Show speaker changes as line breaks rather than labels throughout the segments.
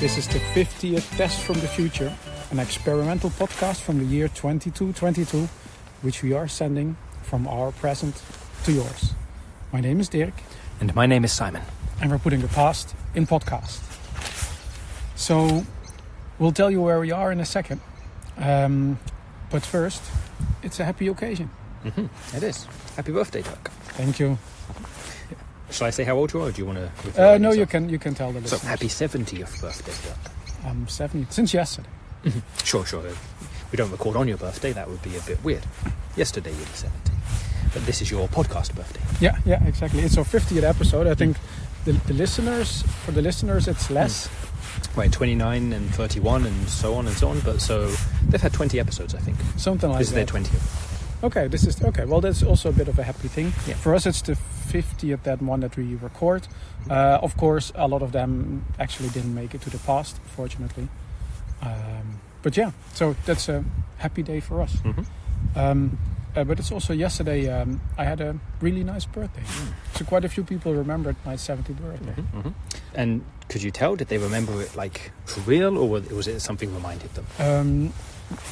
This is the 50th Test from the Future, an experimental podcast from the year 2222, which we are sending from our present to yours. My name is Dirk.
And my name is Simon.
And we're putting the past in podcast. So, we'll tell you where we are in a second. But first, it's a happy occasion.
It is. Happy birthday, Dirk.
Thank you.
Shall I say how old you are, or do you want to...
No, you can tell the listeners.
So, happy 70th birthday, Dirk.
I'm 70, since yesterday.
Sure. We don't record on your birthday, that would be a bit weird. Yesterday you were 70. But this is your podcast birthday.
Yeah, exactly. It's our 50th episode. I think for the listeners, it's less.
Right, 29 and 31 and so on. But so they've had 20 episodes, I think.
Something like that.
This is their 20th.
Okay, well, that's also a bit of a happy thing.
Yeah.
For us, it's the 50th, that one that we record. Of course, a lot of them actually didn't make it to the past, fortunately. But yeah, so that's a happy day for us. But it's also yesterday, I had a really nice birthday. So quite a few people remembered my 70th birthday.
And could you tell, did they remember it like for real, or was it something reminded them?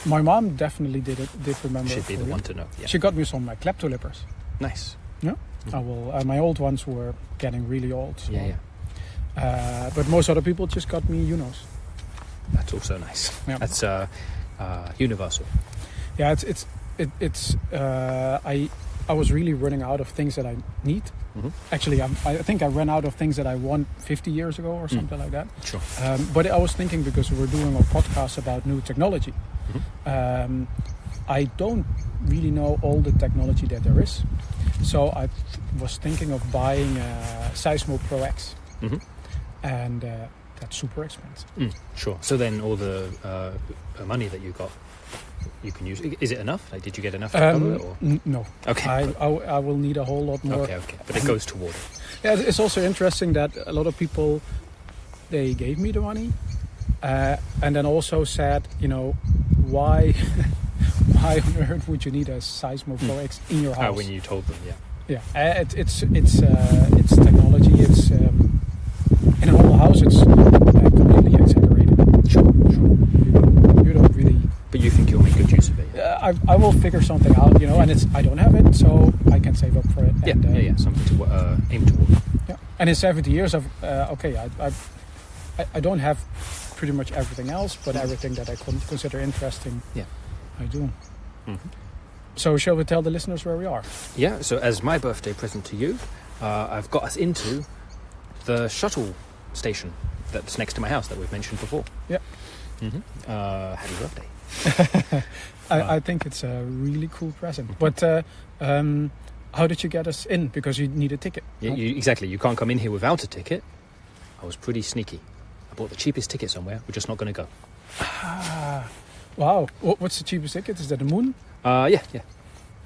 My mom definitely did remember.
Should be the one to know. Yeah.
She got me some Kleptolippers.
Nice.
Yeah. I will. My old ones were getting really old. So.
Yeah.
But most other people just got me Unos.
That's also nice. Yeah. That's universal.
Yeah, I was really running out of things that I need. Actually, I think I ran out of things that I want 50 years ago or something like that.
Sure.
But I was thinking, because we're doing a podcast about new technology, I don't really know all the technology that there is. So I was thinking of buying a Seismo Pro X. And that's super expensive.
Sure. So then all the money that you got, you can use. Is it enough? Like, did you get enough to cover it? Or?
No.
Okay.
I will need a whole lot more.
Okay. But it goes toward it.
Yeah, it's also interesting that a lot of people, they gave me the money, and then also said, why on earth would you need a Seismo Pro X in your house?
When you told them, yeah.
Yeah, it's technology. It's in a normal house, it's completely exaggerated.
Sure.
You don't really.
But you think you'll make good use of it?
I will figure something out, and I don't have it, so I can save up for it.
Yeah. Something to aim toward.
Yeah, and in 70 years of I don't have pretty much everything else, but everything that I consider interesting, I do. So shall we tell the listeners where we are?
Yeah. So as my birthday present to you, I've got us into the Shuttle Station that's next to my house that we've mentioned before.
Yeah.
Happy birthday.
I think it's a really cool present. But how did you get us in? Because you need a ticket.
Yeah, exactly. You can't come in here without a ticket. I was pretty sneaky. I bought the cheapest ticket somewhere. We're just not going to go.
Wow. What's the cheapest ticket? Is that the Moon?
Yeah.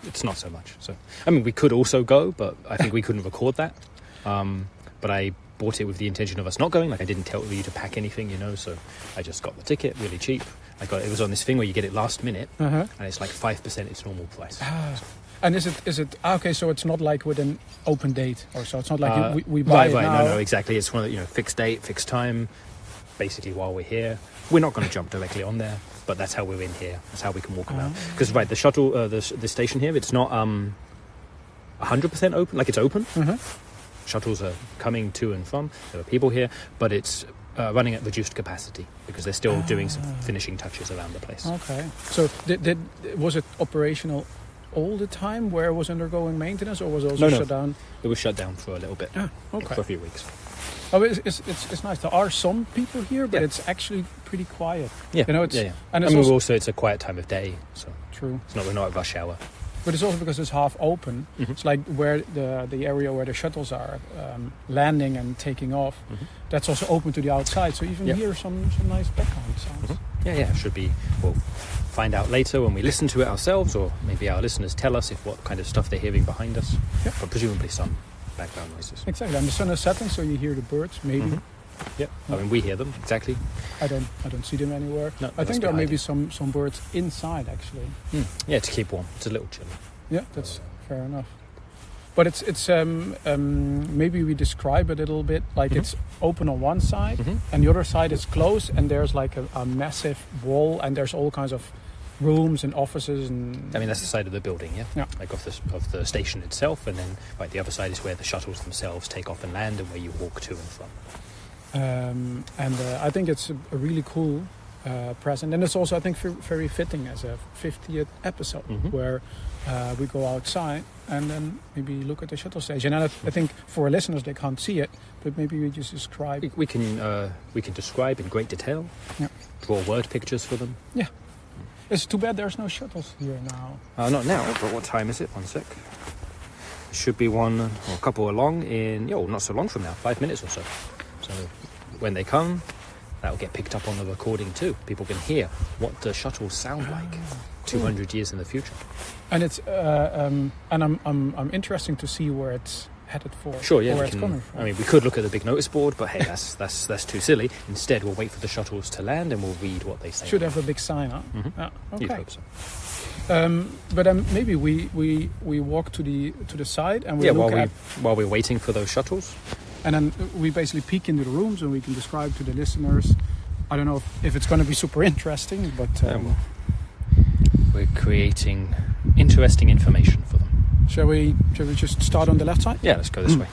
It's not so much. So, we could also go, but I think we couldn't record that. But I bought it with the intention of us not going. Like, I didn't tell you to pack anything, so I just got the ticket really cheap. It was on this thing where you get it last minute, and it's like 5% its normal price.
And is it okay? So it's not like with an open date, or so it's not like we buy it now.
No, exactly. It's one of the, fixed date, fixed time. Basically, while we're here, we're not going to jump directly on there, but that's how we're in here. That's how we can walk around. Because the shuttle, the station here, it's not 100% open. Like, it's open. Shuttles are coming to and from. There are people here, but it's running at reduced capacity because they're still doing some finishing touches around the place.
Okay. So was it operational all the time where it was undergoing maintenance, or was it also shut down?
It was shut down for a little bit.
Okay.
For a few weeks.
Oh, it's nice. There are some people here, but it's actually pretty quiet.
Yeah.
And
it's a quiet time of day, so
true.
We're not at rush hour.
But it's also because it's half open. It's like where the area where the shuttles are landing and taking off. That's also open to the outside. So even hear some nice background sounds.
Yeah. Should be. We'll find out later when we listen to it ourselves, or maybe our listeners tell us what kind of stuff they're hearing behind us. Yeah. But presumably some background noises.
Exactly. And the sun is setting, so you hear the birds. Maybe.
Yeah. We hear them exactly.
I don't see them anywhere.
No,
I think there may be some birds inside actually.
Yeah, to keep warm. It's a little chilly.
Yeah, that's fair enough. But it's maybe we describe it a little bit like
Mhm.
it's open on one side,
Mhm.
and the other side is closed, and there's like a massive wall, and there's all kinds of rooms and offices and.
I mean, that's the side of the building, yeah?
Yeah.
Like of the station itself, and then the other side is where the shuttles themselves take off and land and where you walk to and from.
I think it's a really cool present, and it's also I think very fitting as a 50th episode
Mhm.
where we go outside and then maybe look at the shuttle station. And I think for our listeners they can't see it, but maybe we just describe.
We can describe in great detail,
Yeah.
draw word pictures for them.
It's too bad there's no shuttles here now.
Not now, but what time is it? 1 sec. There should be one or a couple along in, not so long from now, 5 minutes or so. So when they come, that'll get picked up on the recording too. People can hear what the shuttles sound like 200 years in the future.
And it's and I'm interested to see where it's headed for.
Sure, yeah.
Or where it's coming from.
I mean, we could look at the big notice board, but hey, that's too silly. Instead, we'll wait for the shuttles to land and we'll read what they say.
Should have a big sign, huh?
Mhm.
Yeah,
You'd
okay.
hope so.
But maybe we walk to the side and we look at,
while we're waiting for those shuttles.
and then we basically peek into the rooms and we can describe to the listeners. I don't know if it's going to be super interesting, but
We're creating interesting information for them.
shall we just start on the left side?
Yeah, let's go this way.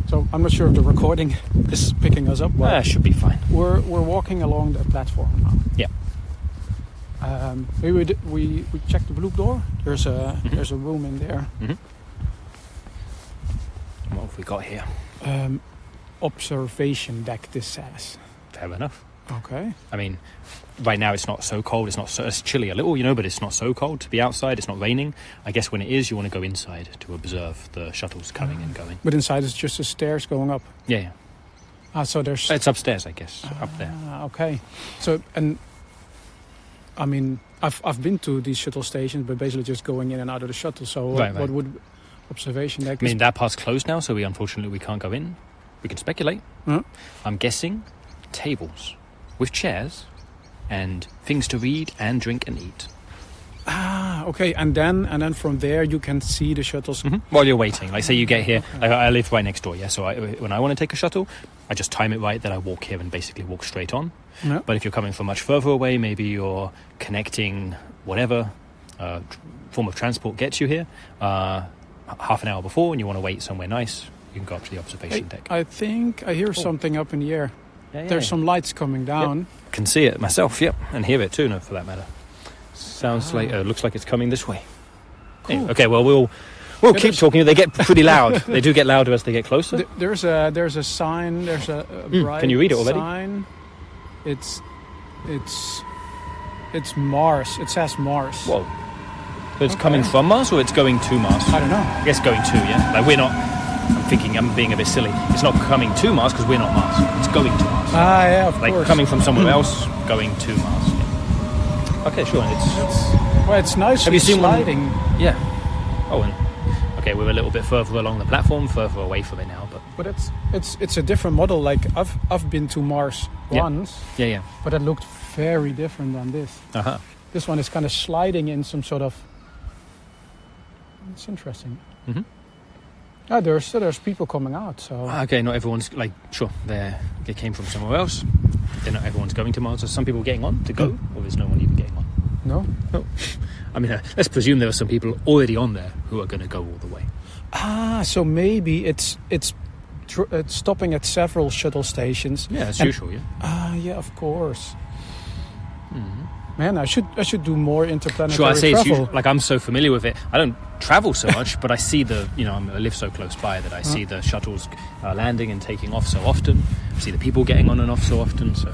So I'm not sure if the recording is picking us up. Well,
Should be fine.
we're walking along the platform now.
Yeah.
Maybe we check the blue door. There's a
Mhm.
there's a room in there.
Mm-hmm. What have we got here?
Observation deck. This says.
Fair enough.
Okay.
I mean, right now it's not so cold. It's chilly a little, but it's not so cold to be outside. It's not raining. I guess when it is, you want to go inside to observe the shuttles coming and going.
But inside it's just the stairs going up.
Yeah.
So there's.
It's upstairs, I guess, up there.
Okay. So and. I mean, I've been to these shuttle stations, but basically just going in and out of the shuttle. So
Right.
what would observation deck?
I mean, that part's closed now, so unfortunately we can't go in. We can speculate.
Huh?
I'm guessing tables with chairs and things to read and drink and eat.
Okay, and then from there you can see the shuttles.
While you're waiting, like say you get here, like I live right next door, yeah. So when I want to take a shuttle, I just time it right that I walk here and basically walk straight on.
Yeah.
But if you're coming from much further away, maybe you're connecting whatever form of transport gets you here half an hour before, and you want to wait somewhere nice, you can go up to the observation deck.
I think I hear something up in the air.
Yeah.
There's some lights coming down.
Can see it myself, yep, and hear it too, no, for that matter. Sounds like looks like it's coming this way.
Cool.
Anyway, okay, well we'll keep talking. They get pretty loud. They do get louder as they get closer.
There's a sign. There's a bright
Can you read it already?
sign. It's Mars. It says Mars.
Whoa. So it's coming from Mars or it's going to Mars?
I don't know.
I guess going to, yeah. Like we're not. I'm thinking I'm being a bit silly. It's not coming to Mars because we're not Mars. It's going to Mars.
Yeah, of
Like
course.
coming from somewhere else, going to Mars. Yeah. Okay, sure. And
It's nice.
Have you seen one?
sliding?
yeah. Oh, and okay, we're a little bit further along the platform, further away from it now, but
But it's a different model. Like I've been to Mars
Yeah.
once,
yeah.
but it looked very different than this.
Uh-huh.
This one is kind of sliding in some sort of. It's interesting.
Mhm.
Yeah, there's people coming out. So
Okay, not everyone's like sure they came from somewhere else. Then not everyone's going to Mars. There's some people getting on to go, or there's no one even getting on.
no.
I mean, let's presume there are some people already on there who are going to go all the way.
So maybe it's stopping at several shuttle stations.
Yeah, as
And-
usual. Yeah.
Yeah, of course.
Mm-hmm.
Man, I should do more interplanetary
Sure, I say it's
travel.
usual, like I'm so familiar with it. I don't travel so much, but I see I live so close by that I see the shuttles landing and taking off so often. I see the people getting on and off so often. So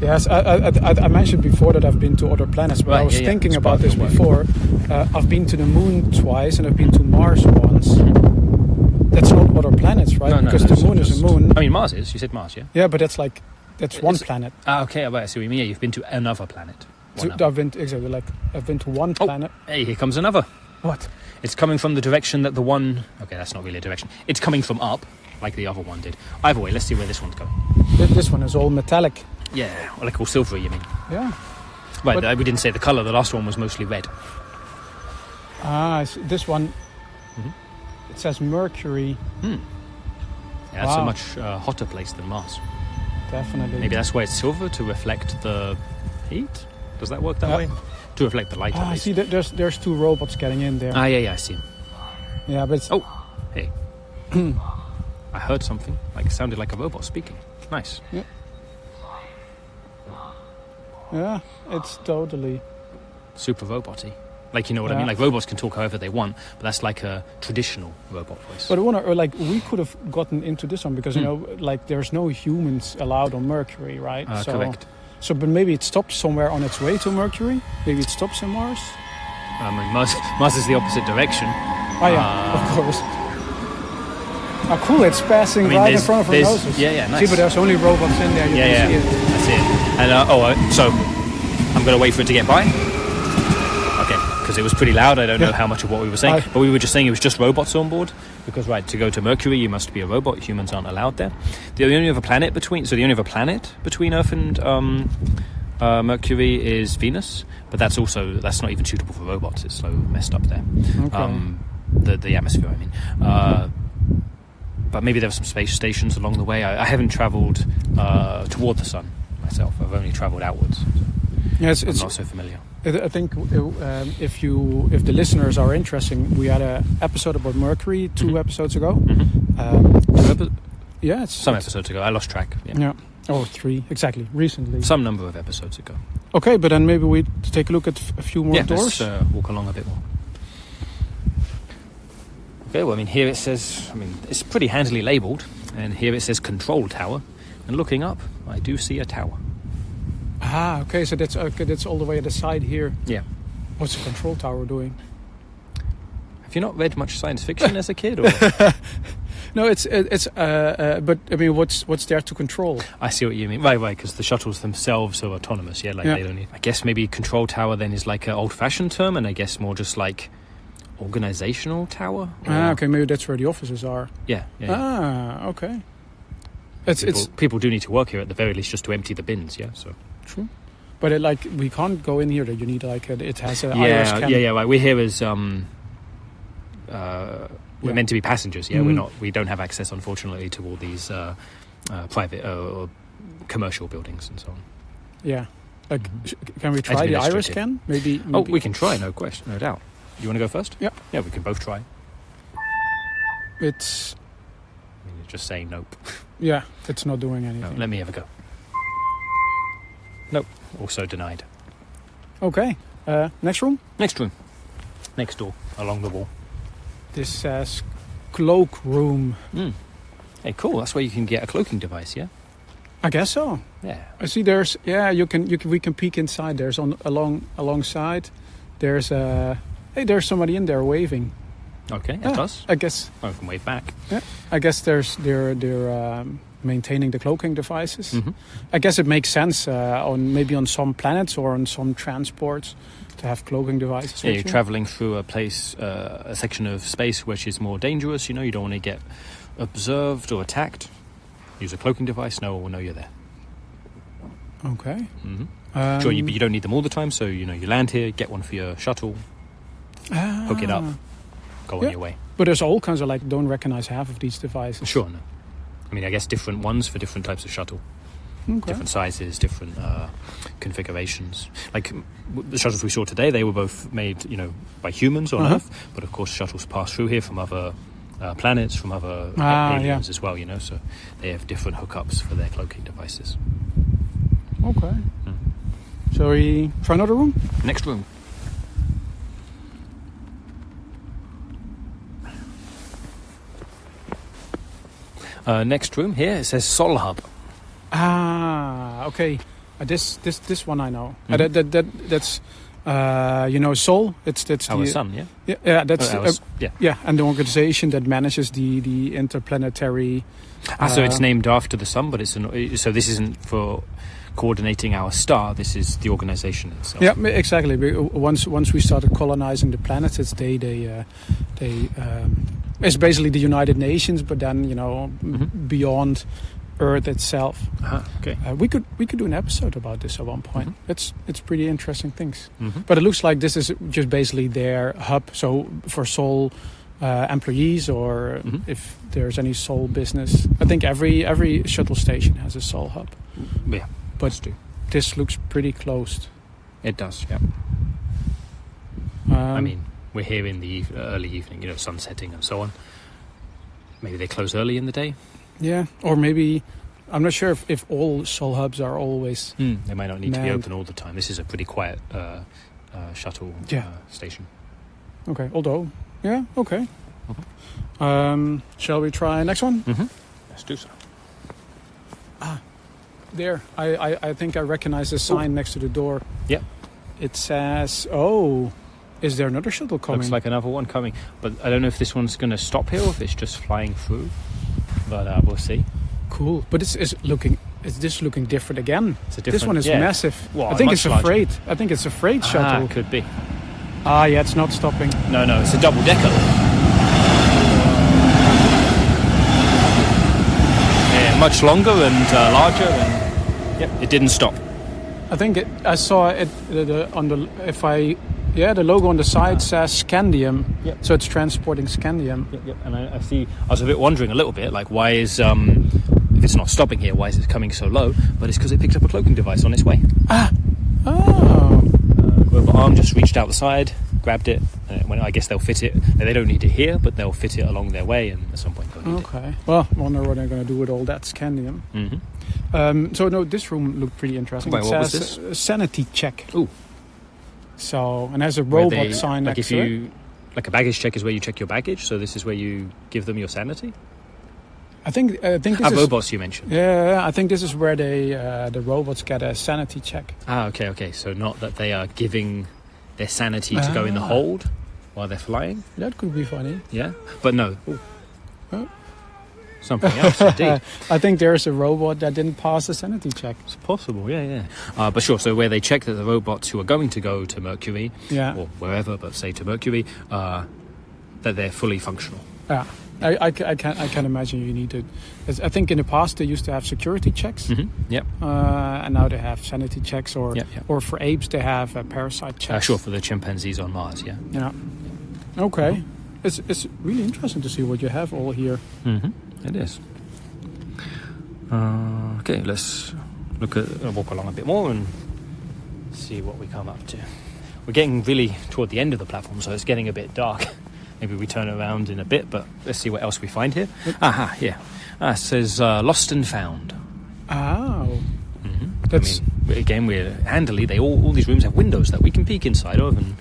Yes, I mentioned before that I've been to other planets, but I
Right,
was
yeah, yeah.
thinking
It's
about
part of
this
your
before. I've been to the moon twice and I've been to Mars once. That's not other planets, right?
No,
because
those
the
are
moon is
just-
a moon.
I mean, Mars is. You said Mars, yeah.
Yeah, but that's one
It's-
planet.
Okay, I see what you mean. Yeah, you've been to another planet. One
I've been to one
Oh.
planet.
Hey, here comes another.
What?
It's coming from the direction that the one... Okay, that's not really a direction. It's coming from up, like the other one did. Either way, let's see where this one's going.
This one is all metallic.
Yeah, or like all silvery, you mean?
Yeah.
Right,
But-
we didn't say the colour. The last one was mostly red.
This one.
Mhm.
It says Mercury.
Yeah, it's a
Wow.
much hotter place than Mars.
Definitely.
Maybe that's why it's silver, to reflect the heat. Does that work that way? To reflect the light. At
I
least.
see that there's 2 robots getting in there.
Yeah, I see him.
Yeah, but it's,
Oh, hey. I heard something. Like it sounded like a robot speaking. Nice.
yeah, it's totally.
Super robot-y. Like, you know what I
Yeah.
mean? Like robots can talk however they want, but that's like a traditional robot voice.
But I wonder, we could have gotten into this one because like there's no humans allowed on Mercury, right?
Correct.
So, but maybe it stops somewhere on its way to Mercury. Maybe it stops in Mars.
I mean, Mars is the opposite direction.
Oh yeah, of course. Oh, cool! It's passing right in front of our noses.
Yeah, nice.
See, but there's only robots in there. You can see it.
I see it. And so I'm going to wait for it to get by. Okay, because it was pretty loud. I don't know how much of what we were saying, but we were just saying it was just robots on board. Because to go to Mercury, you must be a robot. Humans aren't allowed there. The only other planet between Earth and Mercury is Venus, but that's not even suitable for robots. It's so messed up there.
Okay.
The atmosphere, I mean. But maybe there were some space stations along the way. I haven't travelled toward the sun myself. I've only travelled outwards. So
Yes,
I'm not so familiar.
I think if the listeners are interested, we had an episode about Mercury 2 episodes ago.
Some episodes ago. I lost track.
Yeah. Oh, 3 exactly. Recently.
Some number of episodes ago.
Okay, but then maybe we take a look at a few more doors.
Let's walk along a bit more. Okay, well, I mean, here it says, it's pretty handily labelled, and here it says control tower, and looking up, I do see a tower.
Ah, okay, so that's all the way at the side here.
Yeah.
What's the control tower doing?
Have you not read much science fiction as a kid? Or?
No, but I mean, what's there to control?
I see what you mean. Right, because the shuttles themselves are autonomous, they don't need... I guess maybe control tower then is like an old-fashioned term, and I guess more just like organizational tower?
Okay, maybe that's where the offices are.
Yeah.
Okay.
People do need to work here at the very least just to empty the bins, so...
True. But we can't go in here. That you need it has an iris scan.
Yeah. Right. We're here as we're meant to be passengers. Yeah, we don't have access, unfortunately, to all these private or commercial buildings and so on.
Yeah. Can we try the iris scan? Maybe.
Oh, we can try. No question. No doubt. You want to go first?
Yeah.
Yeah, we can both try.
It's.
You're just saying nope.
Yeah, it's not doing anything.
No, let me have a go. Nope. Also denied.
Okay. Next room?
Next room. Next door. Along the wall.
This says cloak room.
Hey, cool. That's where you can get a cloaking device, yeah?
I guess so.
Yeah.
I see there's... Yeah, we can peek inside. There's alongside. There's Hey, there's somebody in there waving.
Okay, that's us.
I guess...
I can wave back.
Yeah. I guess they're maintaining the cloaking devices.
Mm-hmm.
I guess it makes sense on some planets or on some transports to have cloaking devices.
Yeah, you're travelling through a section of space which is more dangerous. You don't want to get observed or attacked. Use a cloaking device. No one will know you're there.
Okay.
Mm-hmm. Sure, but you don't need them all the time. So you land here, get one for your shuttle, hook it up, go on your way.
But there's all kinds of don't recognize half of these devices.
Sure, no. I guess different ones for different types of shuttle.
Okay.
Different sizes, different configurations. Like the shuttles we saw today, they were both made, by humans on Earth. But of course, shuttles pass through here from other planets, from other aliens as well. So they have different hookups for their cloaking devices.
Okay. Shall we try another room?
Next room. Next room here, it says Sol Hub.
Okay. This one I know. That's Sol. That's
our sun. Yeah.
Yeah. That's
yeah.
And the organization that manages the interplanetary.
So it's named after the sun, but so this isn't for coordinating our star. This is the organization itself.
Yeah, exactly. Once we started colonizing the planets, it's basically the United Nations, but then beyond Earth itself.
Okay.
We could do an episode about this at one point. It's pretty interesting things.
Mm-hmm.
But it looks like this is just basically their hub. So for Sol employees, or if there's any Sol business, I think every shuttle station has a Sol hub.
Yeah,
but this looks pretty closed.
It does. Yeah. I mean, we're here in the early evening, sun setting and so on. Maybe they close early in the day.
Yeah, or maybe, I'm not sure if all Sol hubs are always
They might not need to be
manned.
open all the time. This is a pretty quiet shuttle station.
Okay, although, yeah, okay.
Mm-hmm.
Shall we try next one?
Mm-hmm. Let's do so.
There, I think I recognize the sign next to the door.
Yep.
It says, is there another shuttle coming?
Looks like another one coming. But I don't know if this one's going to stop here or if it's just flying through. But we'll see.
Cool. But is this looking different again?
It's a
This one is massive.
Well,
I think
much
it's a freight. I think it's a freight shuttle.
Could be.
Yeah, it's not stopping.
No, it's a double-decker. Yeah, much longer and larger. And it didn't stop.
I think I saw it on the the logo on the side says Scandium.
Yep.
So it's transporting Scandium.
Yep. And I see. I was a bit wondering a little bit, like, why is if it's not stopping here, why is it coming so low? But it's because it picked up a cloaking device on its way. Robot arm just reached out the side, grabbed it. I guess they'll fit it. They don't need it here, but they'll fit it along their way, and at some point they'll need it.
Okay. Well, I wonder what they're going to do with all that Scandium.
Mm-hmm.
This room looked pretty interesting.
Wait,
it
what
says
was this?
Sanity check.
Ooh.
So, and there's a robot sign
like
next
if
to
you,
it.
Like a baggage check is where you check your baggage, so this is where you give them your sanity?
I think this is...
robots you mentioned.
Yeah, I think this is where the robots get a sanity check.
Okay. So not that they are giving their sanity to go in the hold while they're flying?
That could be funny.
Yeah, but no.
Huh?
Something else, indeed.
I think there's a robot that didn't pass the sanity check.
It's possible, yeah. But sure, so where they check that the robots who are going to go to Mercury, or wherever, but say to Mercury, that they're fully functional.
Yeah, I can imagine you need to... I think in the past they used to have security checks.
Mm-hmm. Yep.
And now they have sanity checks, or for apes they have parasite checks.
Sure, for the chimpanzees on Mars, yeah.
Yeah. Okay. It's really interesting to see what you have all here.
Mm-hmm. It is. Okay, let's walk along a bit more and see what we come up to. We're getting really toward the end of the platform, so it's getting a bit dark. Maybe we turn around in a bit, but let's see what else we find here. Here. It says Lost and Found.
Oh.
Mm-hmm. That's... again, we're handily. All these rooms have windows that we can peek inside of and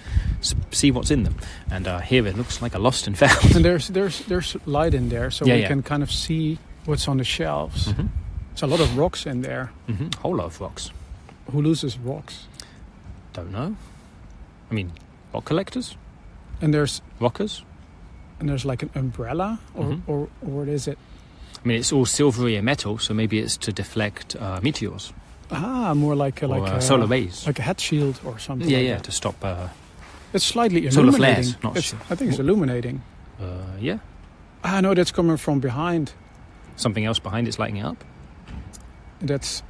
see what's in them. And here it looks like a Lost and Found.
And there's light in there, so we can kind of see what's on the shelves.
Mm-hmm.
There's a lot of rocks in there.
Mm-hmm. A whole lot of rocks.
Who loses rocks?
Don't know. I mean, rock collectors?
And there's...
rockers?
And there's like an umbrella? Or what is it?
I mean, it's all silvery and metal, so maybe it's to deflect meteors.
More like a
solar rays.
Like a head shield or something.
Yeah, to stop...
it's slightly
solar
illuminating.
flares.
I think it's illuminating.
Yeah.
No, that's coming from behind.
Something else behind it's lighting it up?
There's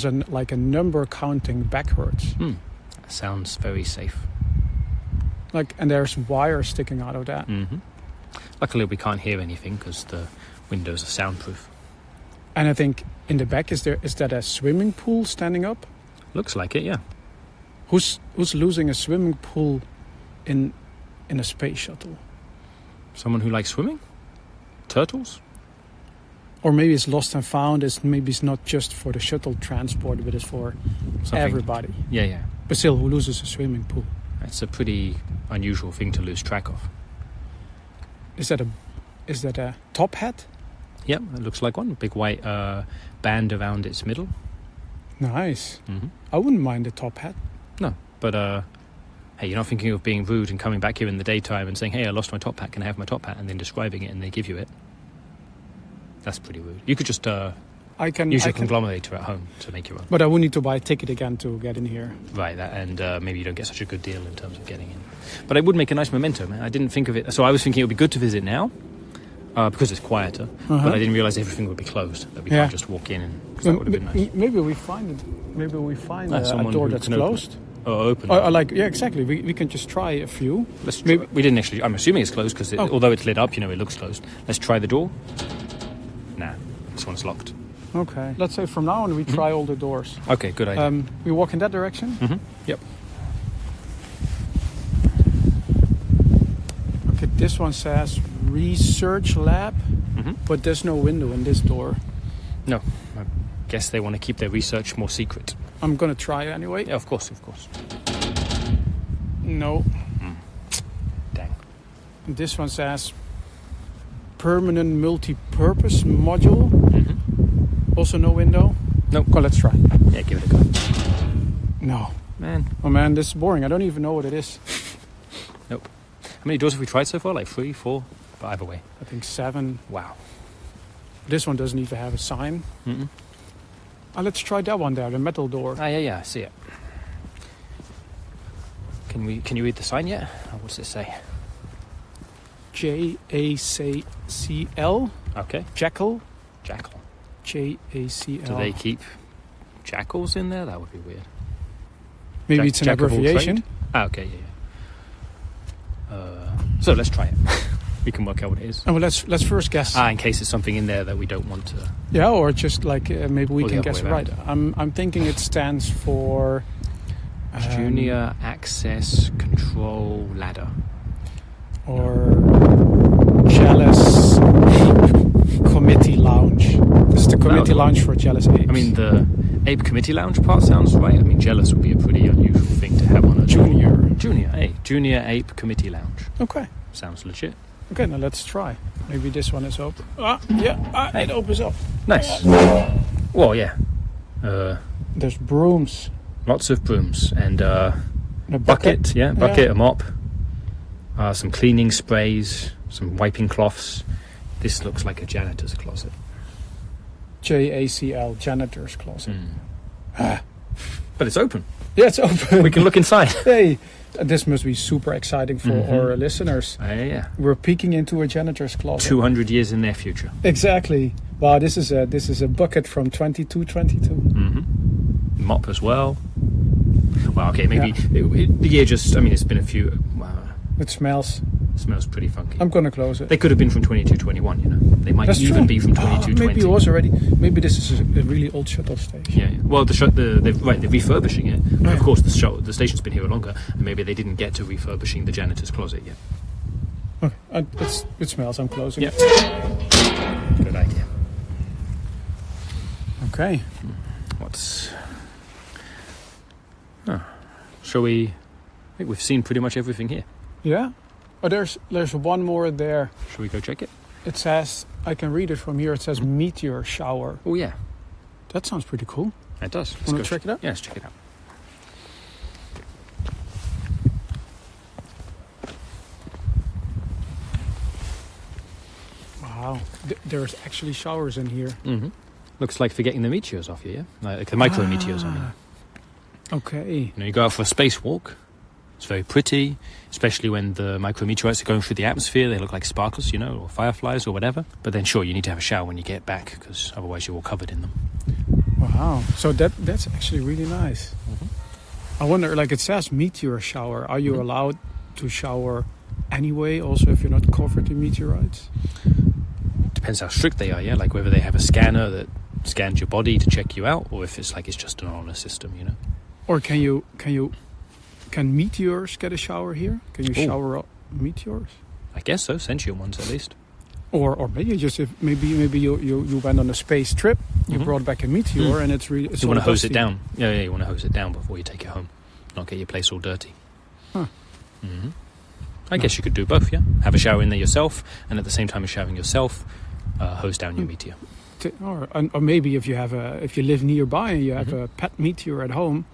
a number counting backwards.
That sounds very safe.
And there's wires sticking out of that.
Mm-hmm. Luckily, we can't hear anything because the windows are soundproof.
And I think in the back is that a swimming pool standing up?
Looks like it, yeah.
Who's losing a swimming pool in a space shuttle?
Someone who likes swimming? Turtles?
Or maybe it's lost and found. Maybe it's not just for the shuttle transport, but it's for everybody.
Yeah.
But still, who loses a swimming pool?
It's a pretty unusual thing to lose track of.
Is that a top hat?
Yeah, it looks like one. A big white band around its middle.
Nice.
Mm-hmm.
I wouldn't mind a top hat.
No, but hey, you're not thinking of being rude and coming back here in the daytime and saying, hey, I lost my top hat, can I have my top hat? And then describing it and they give you it. That's pretty rude. You could just use your conglomerator at home to make your own.
But I would need to buy a ticket again to get in here.
Right, and maybe you don't get such a good deal in terms of getting in. But it would make a nice memento, man. I didn't think of it. So I was thinking it would be good to visit now. because it's quieter. But I didn't realize everything would be closed. That we can't just walk in, because that would have been nice.
Maybe we find it. Maybe we find a door that's closed.
Open.
Exactly. We can just try a few.
Let's try. We didn't actually. I'm assuming it's closed because although it's lit up, it looks closed. Let's try the door. Nah, this one's locked.
Okay. Let's say from now on we try all the doors.
Okay, good idea.
We walk in that direction.
Yep.
Okay, this one says research lab, but there's no window in this door.
No, I guess they want to keep their research more secret.
I'm gonna try anyway.
Yeah, of course.
No.
Dang.
This one says permanent multi-purpose module. Also no window.
Nope.
Go, let's try.
Yeah, give it a go.
No.
Man.
Oh man, this is boring. I don't even know what it is.
Nope. How many doors have we tried so far? Like 3, 4? But either way.
I think 7.
Wow.
This one doesn't even have a sign. Let's try that one there, the metal door.
Yeah, I see it. Can you read the sign yet? What does it say?
JACL.
Okay.
JACL.
JACL.
JACL.
Do they keep jackals in there? That would be weird.
Maybe it's an abbreviation.
Okay, yeah. So let's try it. We can work out what it is.
Oh, well, let's first guess.
In case there's something in there that we don't want to.
Yeah, or just like maybe we
Or the
can
other
guess
way
right.
around.
I'm thinking it stands for
Junior Access Control Ladder.
Or Jealous Committee Lounge. This is the committee lounge for jealous apes.
I mean, the Ape Committee Lounge part sounds right. I mean, jealous would be a pretty unusual thing to have on a
Junior
Junior Ape Committee Lounge.
Okay.
Sounds legit.
Okay, now let's try. Maybe this one is open. It opens up.
Nice. Well, yeah.
There's brooms.
Lots of brooms and
A
bucket. Yeah, bucket, a mop. Some cleaning sprays, some wiping cloths. This looks like a janitor's closet.
JACL, janitor's closet.
But it's open.
Yeah, it's open.
We can look inside.
Hey, this must be super exciting for our listeners.
Yeah.
We're peeking into a janitor's closet.
200 years in their future.
Exactly. Wow, this is a bucket from 2222.
Mop as well. Well, okay, maybe the year just. I mean, it's been a few.
It smells
pretty funky.
I'm gonna close it.
They could have been from 2221. They might
That's
even
true.
be from 2220.
Maybe it was already. Maybe this is a really old shuttle station.
Yeah. Well, they're refurbishing it. Yeah. Of course, the station's been here longer, and maybe they didn't get to refurbishing the janitor's closet yet.
Okay, it smells. I'm closing it.
Good idea.
Okay.
Shall we? I think we've seen pretty much everything here.
Yeah. Oh, there's one more there.
Shall we go check it?
It says, I can read it from here. It says meteor shower.
Oh yeah,
That sounds pretty cool.
it does.
Want to check it out?
Yeah, let's check it out.
Wow. There's actually showers in here.
Looks like for getting the meteors off you, yeah? Like the micro meteors, I mean.
Okay.
You go out for a spacewalk. It's very pretty, especially when the micrometeorites are going through the atmosphere. They look like sparkles, or fireflies or whatever. But then, sure, you need to have a shower when you get back, because otherwise you're all covered in them.
Wow. So that's actually really nice. I wonder, like it says meteor shower. Are you allowed to shower anyway, also if you're not covered in meteorites?
Depends how strict they are, yeah? Like whether they have a scanner that scans your body to check you out, or if it's just an honor system,
Or can meteors get a shower here? Can you shower up meteors?
I guess so, sentient ones at least.
Or maybe maybe you went on a space trip, you brought back a meteor, and it's really
you want to hose it down. Yeah, you want to hose it down before you take it home, not get your place all dirty. I guess you could do both, yeah. Have a shower in there yourself, and at the same time as showering yourself, hose down your meteor.
Or maybe if you live nearby and you have a pet meteor at home,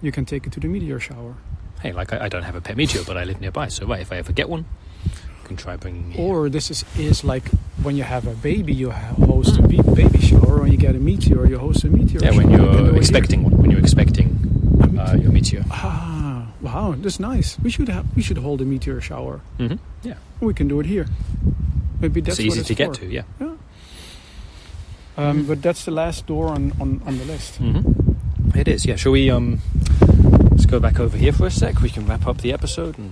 you can take it to the meteor shower.
Hey, like I don't have a pet meteor, but I live nearby, so if I ever get one, I can try bringing it.
Or this is like when you have a baby, you host a baby shower. When you get a meteor, you host a meteor shower.
Yeah, when you're expecting one, when you're expecting your meteor.
Ah, wow, that's nice. We should hold a meteor shower.
Yeah.
We can do it here. maybe that's
it's easy
what
to get
for.
to. Yeah.
But that's the last door on the list.
Mm-hmm. It is. Yeah. Shall we let's go back over here for a sec? We can wrap up the episode and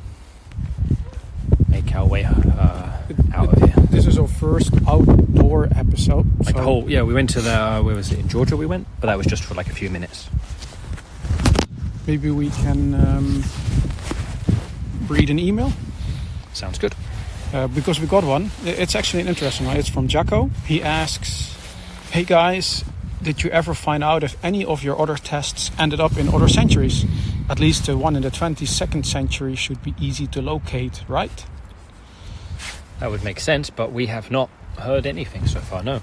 make our way out of here.
This is our first outdoor episode.
Like the whole. Yeah, we went to where was it, in Georgia? We went, but that was just for like a few minutes.
Maybe we can read an email.
Sounds good.
Because we got one. It's actually an interesting one. It's from JACL. He asks, "Hey guys, did you ever find out if any of your other tests ended up in other centuries? At least the one in the 22nd century should be easy to locate, right?"
That would make sense, but we have not heard anything so far, no. A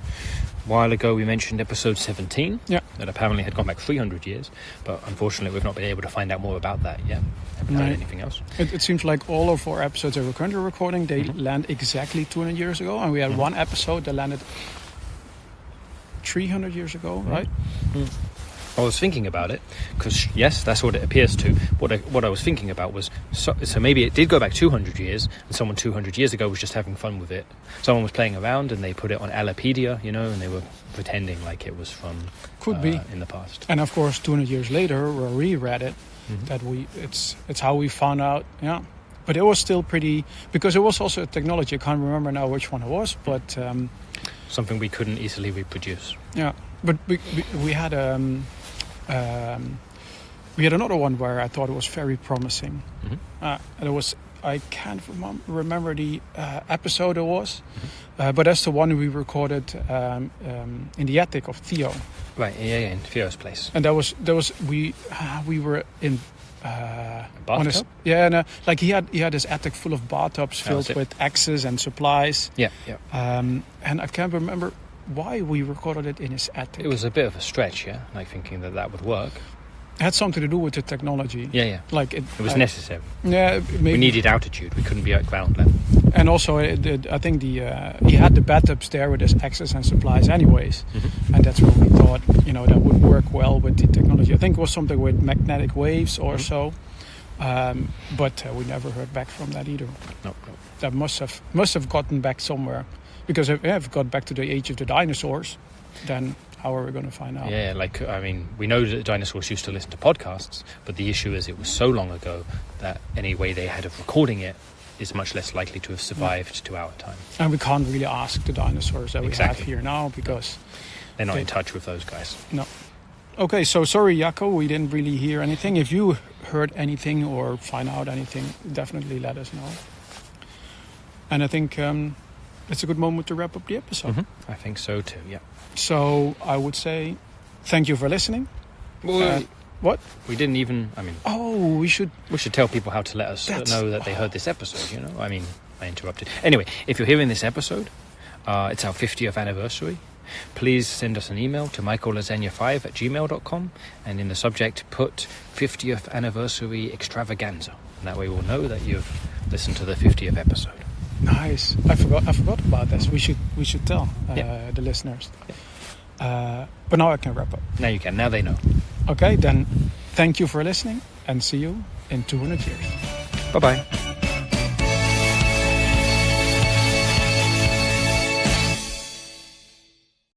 while ago we mentioned episode 17, that apparently had gone back 300 years, but unfortunately we've not been able to find out more about that yet. Haven't heard anything else.
It seems like all of our episodes that we're currently recording, they land exactly 200 years ago, and we had one episode that landed 300 years ago, right?
I was thinking about it because yes, that's what it appears to. What I was thinking about was so maybe it did go back 200 years, and someone 200 years ago was just having fun with it. Someone was playing around and they put it on Wikipedia, and they were pretending like it was from
could be
in the past.
And of course, 200 years later, we reread it. That it's how we found out. Yeah, but it was still pretty because it was also a technology. I can't remember now which one it was, but
something we couldn't easily reproduce.
Yeah, but we had we had another one where I thought it was very promising. And it was, I can't remember the episode it was, but that's the one we recorded in the attic of Theo.
Right, in Theo's place.
And that was we were in
bathtub?
Like he had his attic full of bathtubs filled with axes and supplies.
Yeah.
And I can't remember why we recorded it in his attic.
It was a bit of a stretch, like thinking that would work.
It had something to do with the technology.
Yeah.
Like
it was necessary.
Yeah, maybe.
We needed altitude. We couldn't be at ground level.
And also, I think he had the bathtubs there with his access and supplies, anyways. And that's where we thought, that would work well with the technology. I think it was something with magnetic waves or so. But we never heard back from that either.
No.
That must have gotten back somewhere, because if it got back to the age of the dinosaurs, then how are we going to find out?
Yeah, we know that dinosaurs used to listen to podcasts, but the issue is it was so long ago that any way they had of recording it is much less likely to have survived to our time.
And we can't really ask the dinosaurs that we have here now, because
they're not in touch with those guys.
No. Okay, so sorry, Jaco, we didn't really hear anything. If you heard anything or find out anything, definitely let us know. And I think it's a good moment to wrap up the episode.
I think so too, yeah.
So I would say thank you for listening. What?
We didn't even,
we should
tell people how to let us know that they heard this episode, I interrupted. Anyway, if you're hearing this episode, it's our 50th anniversary. Please send us an email to michaellasagna5@gmail.com, and in the subject put 50th anniversary extravaganza. And that way we'll know that you've listened to the 50th episode.
Nice. I forgot about this. We should tell the listeners. But now I can wrap up.
Now you can. Now they know.
Okay, then thank you for listening, and see you in 200 years.
Bye-bye.